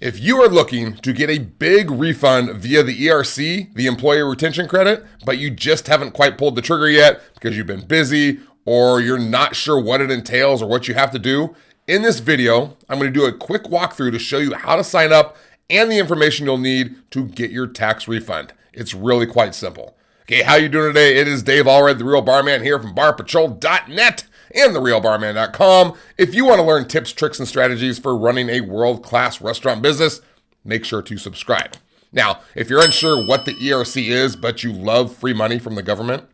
If you are looking to get a big refund via the ERC, the Employee Retention Credit, but you just haven't quite pulled the trigger yet because you've been busy or you're not sure what it entails or what you have to do, in this video, I'm going to do a quick walkthrough to show you how to sign up and the information you'll need to get your tax refund. It's really quite simple. Okay, how you doing today? It is Dave Allred, the Real Barman here from barpatrol.net and therealbarman.com. If you want to learn tips, tricks, and strategies for running a world-class restaurant business, make sure to subscribe. Now, if you're unsure what the ERC is, but you love free money from the government,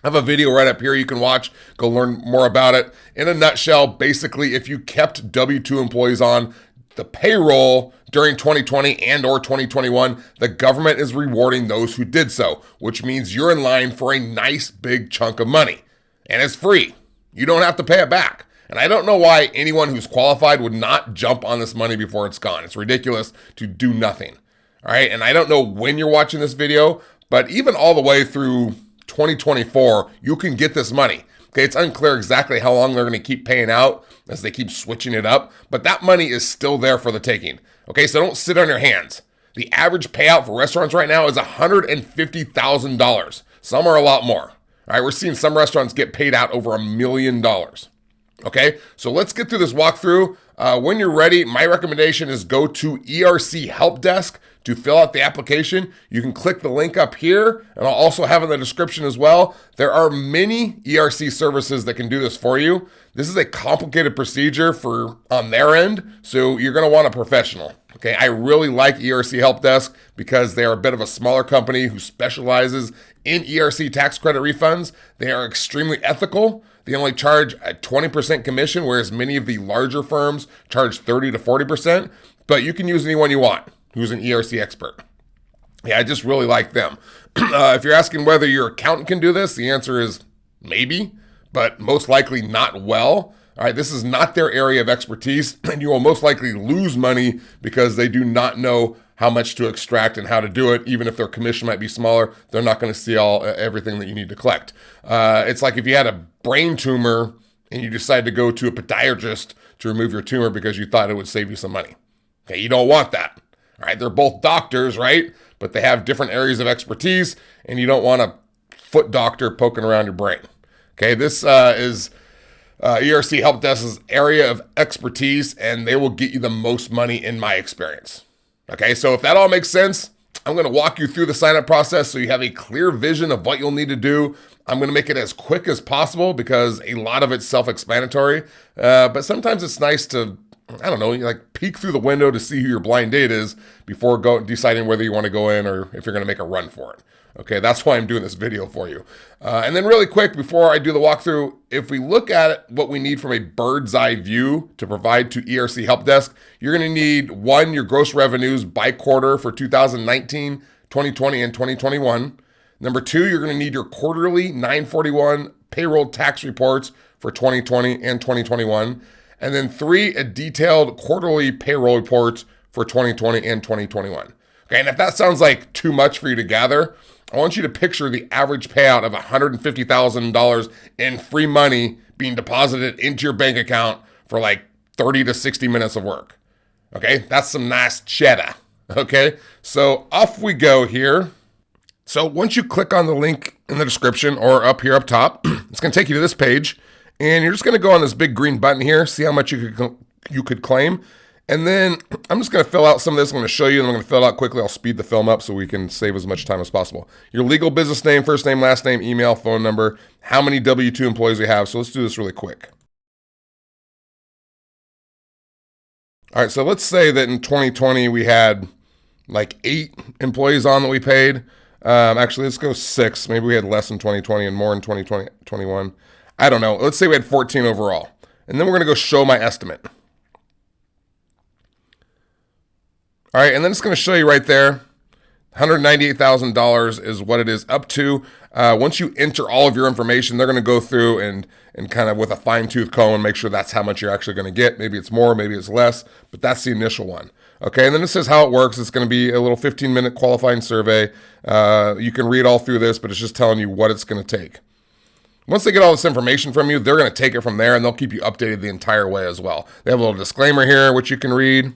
I have a video right up here you can watch. Go learn more about it. In a nutshell, basically, if you kept W-2 employees on the payroll during 2020 and or 2021, the government is rewarding those who did so, which means you're in line for a nice big chunk of money. And it's free. You don't have to pay it back. And I don't know why anyone who's qualified would not jump on this money before it's gone. It's ridiculous to do nothing. All right. And I don't know when you're watching this video, but even all the way through 2024, you can get this money. Okay. It's unclear exactly how long they're going to keep paying out as they keep switching it up, but that money is still there for the taking. Okay. So don't sit on your hands. The average payout for restaurants right now is $150,000. Some are a lot more. All right, we're seeing some restaurants get paid out over $1 million. Okay, so let's get through this walkthrough. When you're ready, my recommendation is go to ERC Help Desk to fill out the application. You can click the link up here, and I'll also have in the description as well. There are many ERC services that can do this for you. This is a complicated procedure on their end, so you're going to want a professional. Okay, I really like ERC Help Desk because they are a bit of a smaller company who specializes in ERC tax credit refunds. They are extremely ethical. They only charge a 20% commission, whereas many of the larger firms charge 30 to 40%, but you can use anyone you want who's an ERC expert. Yeah, I just really like them. If you're asking whether your accountant can do this, the answer is maybe, but most likely not well. All right, this is not their area of expertise, and you will most likely lose money because they do not know how much to extract and how to do it. Even if their commission might be smaller, they're not going to see everything that you need to collect. It's like if you had a brain tumor and you decide to go to a podiatrist to remove your tumor because you thought it would save you some money. Okay, you don't want that. All right, they're both doctors, right? But they have different areas of expertise, and you don't want a foot doctor poking around your brain. Okay, this is ERC Help Desk's area of expertise, and they will get you the most money in my experience. Okay, so if that all makes sense, I'm going to walk you through the sign-up process so you have a clear vision of what you'll need to do. I'm going to make it as quick as possible because a lot of it's self-explanatory, but sometimes it's nice to, I don't know, like peek through the window to see who your blind date is before deciding whether you want to go in or if you're going to make a run for it. Okay, that's why I'm doing this video for you. And then really quick, before I do the walkthrough, if we look at what we need from a bird's eye view to provide to ERC Help Desk, you're going to need, one, your gross revenues by quarter for 2019, 2020, and 2021. Number two, you're going to need your quarterly 941 payroll tax reports for 2020 and 2021. And then three, a detailed quarterly payroll report for 2020 and 2021. Okay, and if that sounds like too much for you to gather, I want you to picture the average payout of $150,000 in free money being deposited into your bank account for like 30 to 60 minutes of work. Okay, that's some nice cheddar. Okay, so off we go here. So once you click on the link in the description or up here up top, it's going to take you to this page, and you're just going to go on this big green button here, see how much you could claim. And then I'm just going to fill out some of this. I'm going to show you, and I'm going to fill it out quickly. I'll speed the film up so we can save as much time as possible. Your legal business name, first name, last name, email, phone number, how many W-2 employees we have. So let's do this really quick. All right, so let's say that in 2020 we had like 8 employees on that we paid. Actually, let's go 6. Maybe we had less in 2020 and more in 2021. I don't know. Let's say we had 14 overall. And then we're going to go show my estimate. All right, and then it's going to show you right there, $198,000 is what it is up to. Once you enter all of your information, they're going to go through and kind of with a fine-tooth comb make sure that's how much you're actually going to get. Maybe it's more, maybe it's less, but that's the initial one. Okay, and then it says how it works. It's going to be a little 15-minute qualifying survey. You can read all through this, but it's just telling you what it's going to take. Once they get all this information from you, they're going to take it from there, and they'll keep you updated the entire way as well. They have a little disclaimer here, which you can read.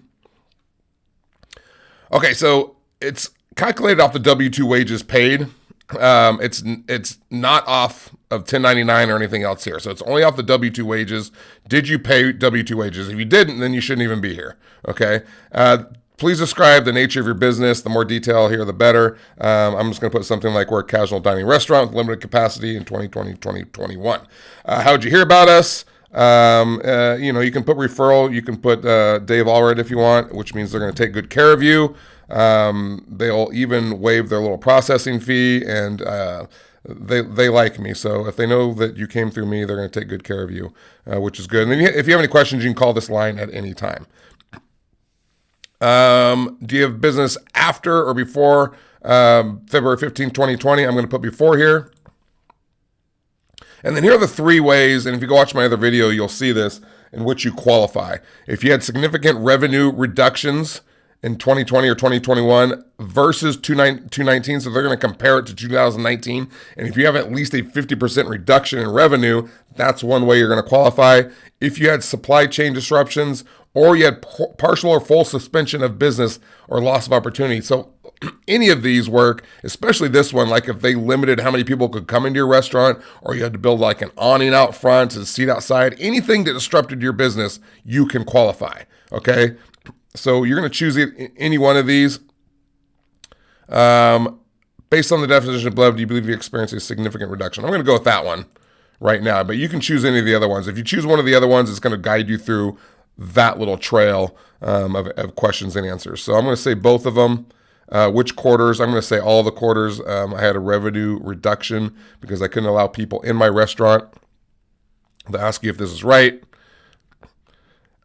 Okay, so it's calculated off the W-2 wages paid. It's not off of 1099 or anything else here. So it's only off the W-2 wages. Did you pay W-2 wages? If you didn't, then you shouldn't even be here. Okay. Please describe the nature of your business. The more detail here, the better. I'm just going to put something like we're a casual dining restaurant with limited capacity in 2020, 2021. How'd you hear about us? You can put referral. You can put Dave Allred if you want, which means they're going to take good care of you. They'll even waive their little processing fee, and they like me. So if they know that you came through me, they're going to take good care of you, which is good. And then if you have any questions, you can call this line at any time. Do you have business after or before February 15, 2020? I'm going to put before here. And then here are the three ways, and if you go watch my other video, you'll see this, in which you qualify. If you had significant revenue reductions in 2020 or 2021 versus 2019, so they're going to compare it to 2019, and if you have at least a 50% reduction in revenue, that's one way you're going to qualify. If you had supply chain disruptions, or you had partial or full suspension of business or loss of opportunity. So any of these work, especially this one, like if they limited how many people could come into your restaurant, or you had to build like an awning out front and a seat outside, anything that disrupted your business, you can qualify, okay? So you're going to choose any one of these. Based on the definition of below, do you believe you experienced a significant reduction? I'm going to go with that one right now, but you can choose any of the other ones. If you choose one of the other ones, it's going to guide you through that little trail of questions and answers. So I'm going to say both of them. Which quarters? I'm going to say all the quarters. I had a revenue reduction because I couldn't allow people in my restaurant. They'll ask you if this is right.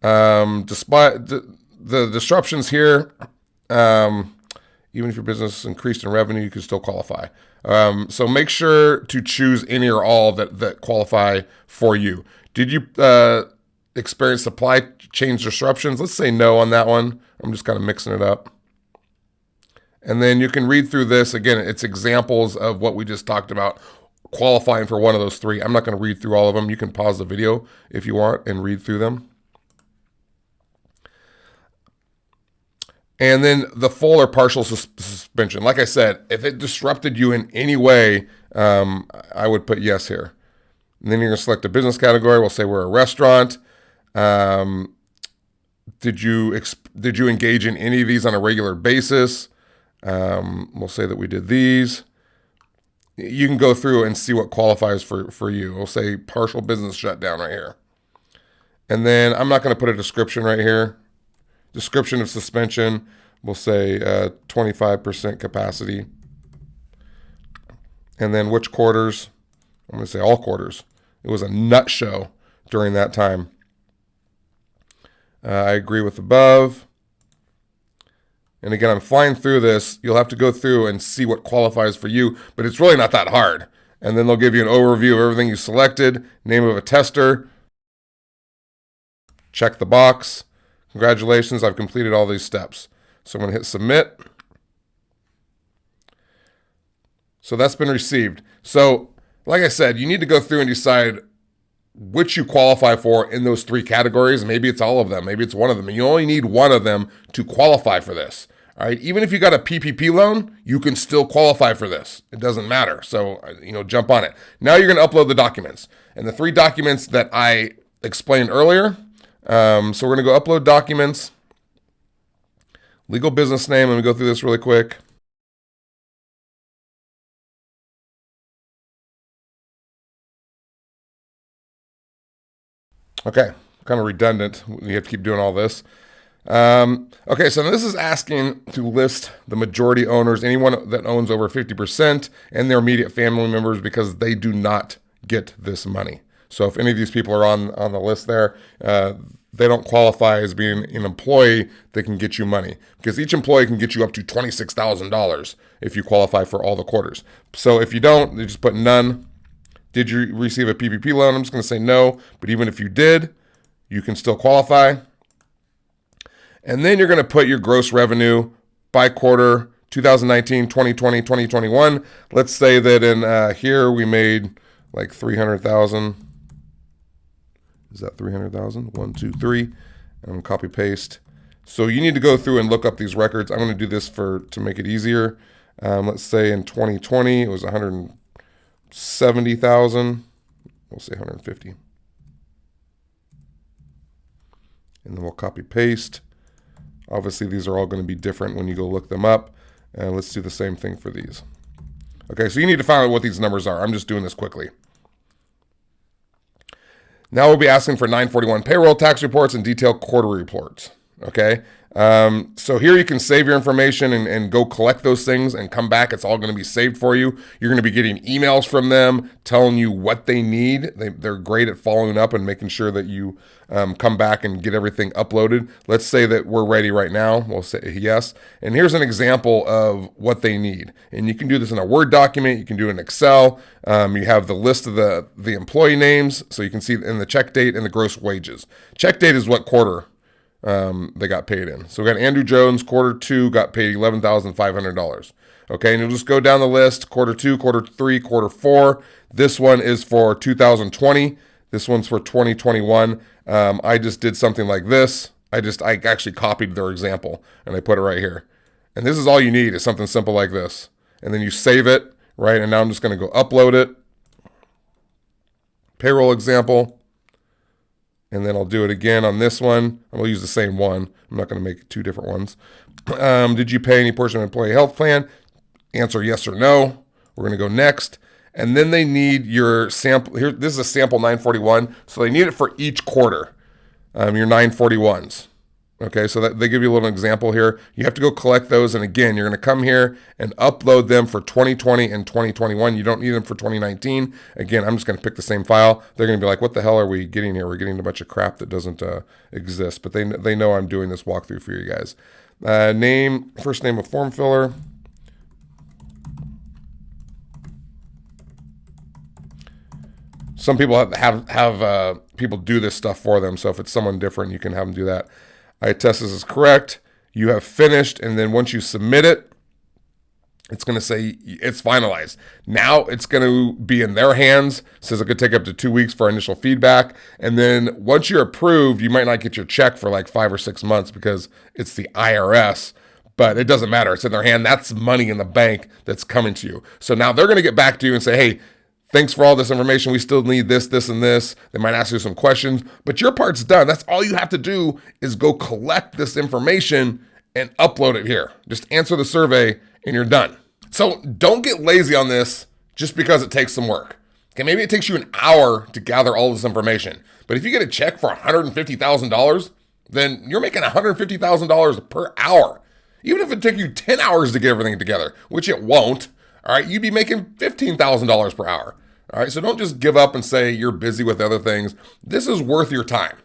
Despite the disruptions here, even if your business increased in revenue, you can still qualify. So make sure to choose any or all that qualify for you. Did you experience supply chain disruptions? Let's say no on that one. I'm just kind of mixing it up. And then you can read through this. Again, it's examples of what we just talked about, qualifying for one of those three. I'm not going to read through all of them. You can pause the video if you want and read through them. And then the full or partial suspension. Like I said, if it disrupted you in any way, I would put yes here. And then you're going to select a business category. We'll say we're a restaurant. Did you engage in any of these on a regular basis? We'll say that we did these. You can go through and see what qualifies for you. We'll say partial business shutdown right here. And then I'm not going to put a description right here. Description of suspension, we'll say 25% capacity. And then which quarters? I'm going to say all quarters. It was a nut show during that time. I agree with above. And again, I'm flying through this. You'll have to go through and see what qualifies for you, but it's really not that hard. And then they'll give you an overview of everything you selected, name of a tester. Check the box. Congratulations, I've completed all these steps. So I'm going to hit submit. So that's been received. So like I said, you need to go through and decide which you qualify for in those three categories. Maybe it's all of them. Maybe it's one of them. And you only need one of them to qualify for this. All right. Even if you got a PPP loan, you can still qualify for this. It doesn't matter. So, jump on it. Now you're going to upload the documents. And the three documents that I explained earlier. So we're going to go upload documents. Legal business name. Let me go through this really quick. Okay, kind of redundant. You have to keep doing all this. Okay, so this is asking to list the majority owners, anyone that owns over 50%, and their immediate family members, because they do not get this money. So if any of these people are on the list there, they don't qualify as being an employee that can get you money, because each employee can get you up to $26,000 if you qualify for all the quarters. So if you don't, you just put none. Did you receive a PPP loan? I'm just going to say no, but even if you did, you can still qualify. And then you're going to put your gross revenue by quarter, 2019, 2020, 2021. Let's say that in here we made like 300,000. Is that 300,000? 1, 2, 3. And I'm going to copy paste. So you need to go through and look up these records. I'm going to do this to make it easier. Let's say in 2020 it was 170,000. We'll say 150. And then we'll copy paste. Obviously these are all going to be different when you go look them up. And let's do the same thing for these. Okay, so you need to find out what these numbers are. I'm just doing this quickly. Now we'll be asking for 941 payroll tax reports and detailed quarter reports. Okay, so here you can save your information and go collect those things and come back. It's all going to be saved for you. You're going to be getting emails from them telling you what they need. They're great at following up and making sure that you come back and get everything uploaded. Let's say that we're ready right now. We'll say yes. And here's an example of what they need. And you can do this in a Word document. You can do it in Excel. You have the list of the employee names. So you can see in the check date and the gross wages. Check date is what quarter they got paid in. So we got Andrew Jones, quarter 2, got paid $11,500. Okay, and you'll just go down the list, quarter 2, quarter 3, quarter 4. This one is for 2020. This one's for 2021. I just did something like this. I actually copied their example and I put it right here. And this is all you need is something simple like this. And then you save it, right? And now I'm just going to go upload it. Payroll example. And then I'll do it again on this one. I'm going to use the same one. I'm not going to make 2 different ones. Did you pay any portion of employee health plan? Answer yes or no. We're going to go next. And then they need your sample. Here, this is a sample 941. So they need it for each quarter, your 941s. Okay, so that they give you a little example here. You have to go collect those. And again, you're going to come here and upload them for 2020 and 2021. You don't need them for 2019. Again, I'm just going to pick the same file. They're going to be like, what the hell are we getting here? We're getting a bunch of crap that doesn't exist. But they know I'm doing this walkthrough for you guys. First name of form filler. Some people have people do this stuff for them. So if it's someone different, you can have them do that. I attest this is correct. You have finished, and then once you submit it, it's going to say it's finalized. Now it's going to be in their hands. It says it could take up to 2 weeks for initial feedback. And then once you're approved, you might not get your check for like 5 or 6 months because it's the IRS. But it doesn't matter. It's in their hand. That's money in the bank that's coming to you. So now they're going to get back to you and say, hey, thanks for all this information. We still need this, this, and this. They might ask you some questions, but your part's done. That's all you have to do is go collect this information and upload it here. Just answer the survey and you're done. So don't get lazy on this just because it takes some work. Okay, maybe it takes you an hour to gather all this information, but if you get a check for $150,000, then you're making $150,000 per hour. Even if it took you 10 hours to get everything together, which it won't. All right, you'd be making $15,000 per hour. All right, so don't just give up and say you're busy with other things. This is worth your time.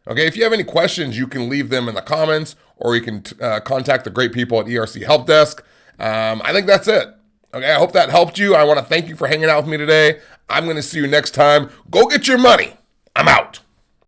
Okay, if you have any questions, you can leave them in the comments or you can contact the great people at ERC Help Desk. I think that's it. Okay, I hope that helped you. I want to thank you for hanging out with me today. I'm going to see you next time. Go get your money. I'm out.